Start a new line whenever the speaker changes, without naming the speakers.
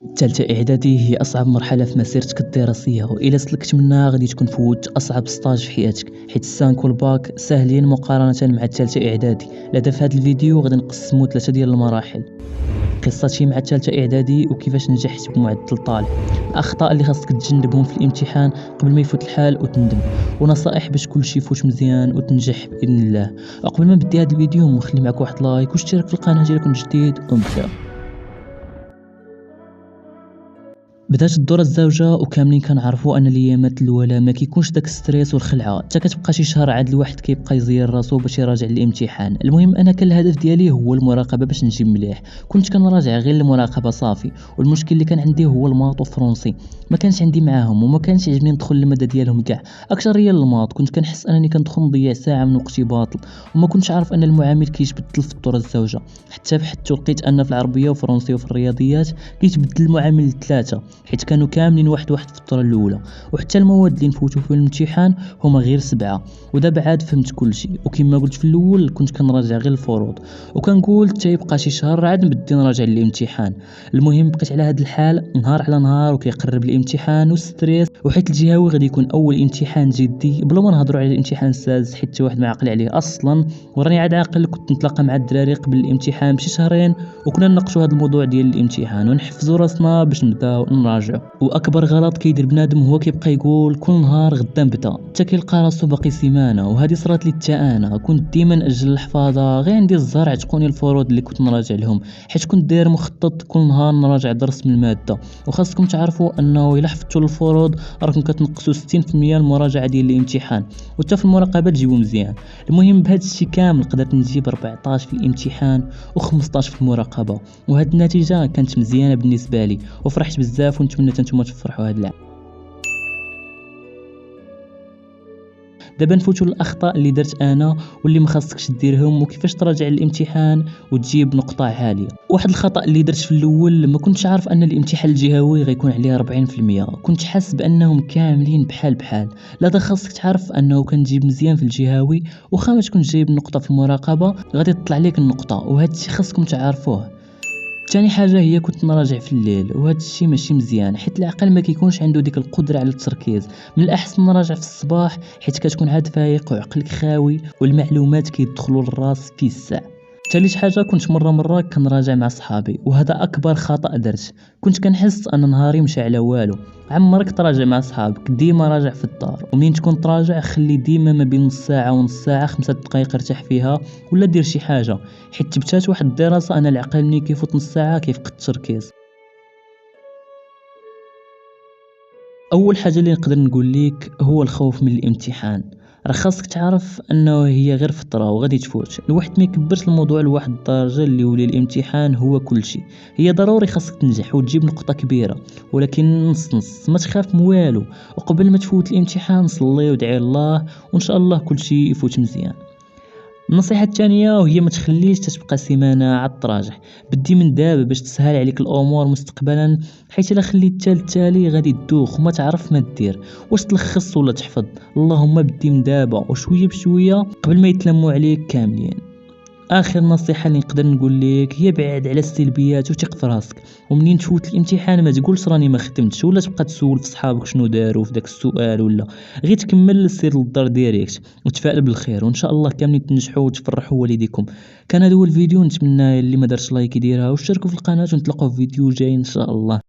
الثالثة إعدادي هي أصعب مرحلة في مسيرتك الدراسية، وإلا سلكت منها غادي تكون فوت أصعب ستاج في حياتك، حيت السانك والباك ساهلين مقارنة مع الثالثة إعدادي. لهذا في هذا الفيديو غادي نقسمو 3 ديال المراحل. قصتي مع الثالثة إعدادي وكيفاش نجحت بمعدل طالع، الأخطاء اللي خاصك تجنبهم في الامتحان قبل ما يفوت الحال وتندم، ونصائح باش كلشي يفوت مزيان وتنجح بإذن الله. وقبل ما نبدي هذا الفيديو نخلي معك واحد لايك واشترك في القناة إلا كنت جديد ونبداو. بدات الدورة الزوجة وكاملين كنعرفوا ان الايامات الاولى ما كيكونش داك ستريس والخلعه، حتى كتبقى شي شهر عاد الواحد كيبقى يزير راسو باش يراجع الامتحان. المهم انا كان الهدف ديالي هو المراقبه باش نجي مليح، كنت كنراجع غير المراقبه صافي. والمشكل اللي كان عندي هو الماط والفرنسي، ما كانش عندي معاهم وما كانش يعجبني ندخل الماده ديالهم كاع. اكثر هي الماط، كنت كنحس انني كندخل نضيع ساعه من وقتي باطل، وما كنتش عارف ان المعامل كيتبدل في الدورة الزوجة. حتى بحثت ولقيت ان في العربيه وفرنسي وفي الرياضيات كيتبدل المعامل لثلاثه، حيت كانوا كاملين واحد في الدورة الاولى. وحتى المواد اللي نفوتوا في الامتحان هما غير 7. ودابا عاد فهمت كلشي، وكما قلت في الاول كنت كنراجع غير الفروض، وكنقول حتى يبقى شي شهر عاد نبدي نراجع الامتحان. المهم بقيت على هذا الحال نهار على نهار، وكيقرب الامتحان والستريس، وحيت الجهوي غادي يكون اول امتحان جدي بلا ما نهضروا على الامتحان السادس حيت حتى واحد ما عاقل عليه اصلا. وراني عاد عاقل كنت نتلاقى مع الدراري قبل الامتحان بشي شهرين، وكنا نناقشوا هذا الموضوع ديال الامتحان ونحفزوا راسنا باش نبداو نراجعوا. واكبر غلط كيدير بنادم هو كيبقى يقول كل نهار غدا نبدا، حتى كيلقى راسو باقي سيمانه. وهذه صرات لي حتى انا، كنت ديما ناجل الحفاظه غير عندي الزهر عتقوني الفروض اللي كنت نراجع لهم، حيت كنت داير مخطط كل نهار نراجع درس من الماده. وخاصكم تعرفوا انه الا حفظتوا الفروض راكم كتنقصوا 60% المراجعه ديال الامتحان، وحتى في المراقبه تجيبوا مزيان. المهم بهذا الشيء كامل قدرت نجيب 14 في الامتحان و15 في المراقبه، وهذه النتيجه كانت مزيانه بالنسبه لي وفرحت بزاف، ونتمنى نتوما تفرحوا هذا العام. دابا نفوتوا للاخطاء اللي درت انا واللي ما خاصكش ديرهم، وكيفاش تراجع الامتحان وتجيب نقطه عاليه. واحد الخطا اللي درت في الاول، ما كنتش عارف ان الامتحان الجهوي غيكون عليه 40%، كنت حاس بانهم كاملين بحال بحال. لا دا خاصك تعرف انه كنجيب مزيان في الجهوي، وخا ما تكون جايب نقطه في المراقبه غادي تطلع لك النقطه، وهذا الشيء خاصكم تعرفوه. ثاني حاجه هي كنت نراجع في الليل، وهذا الشيء ماشي مزيان حيت العقل ما كيكونش عنده ديك القدره على التركيز. من الاحسن نراجع في الصباح حيت كتكون عاد فايق وعقلك خاوي والمعلومات كيدخلوا للراس في الساعه. ثالث حاجه كنت مره كنراجع مع صحابي، وهذا اكبر خطا درت. كنت كنحس ان نهاري مشى على والو. عمرك تراجع مع صحابك، ديما راجع في الدار، ومين تكون تراجع خلي ديما ما بين نص ساعه ونص ساعه 5 دقائق ارتاح فيها، ولا دير شي حاجه. حيت تبتات واحد الدراسه ان العقل ملي كيفوت نص ساعه كيفقد التركيز. اول حاجه اللي نقدر نقول لك هو الخوف من الامتحان. راه خاصك تعرف انه هي غير فتره وغادي تفوت. الواحد ما يكبرش الموضوع لواحد الدرجه اللي يولي الامتحان هو كل شيء. هي ضروري خاصك تنجح وتجيب نقطه كبيره، ولكن نص نص، ما تخاف من والو. وقبل ما تفوت الامتحان صلي ودعي الله، وان شاء الله كل شيء يفوت مزيان. النصيحة الثانية وهي ما تخليش تتبقى سيمانة عاد تراجع، بدي من دابا باش تسهل عليك الامور مستقبلا، حيت الا خليت حتى التالي غادي تدوخ وما تعرف ما دير، واش تلخص ولا تحفظ. اللهم بدي من دابا وشوية بشوية قبل ما يتلموا عليك كاملين. اخر نصيحه اللي نقدر نقول لك هي بعد على السلبيات وثق في راسك. ومنين تفوت الامتحان ما تقولش راني ما خدمتش، ولا تبقى تسول في صحابك شنو داروا في داك السؤال، ولا غير تكمل سير للدار ديريكت وتفائل بالخير، وان شاء الله كاملين تنجحوا وتفرحوا والديكم. كان هذا هو الفيديو، نتمنى اللي ما دارش لايك يديرها واشتركوا في القناه، ونتلاقاو في فيديو جاي ان شاء الله.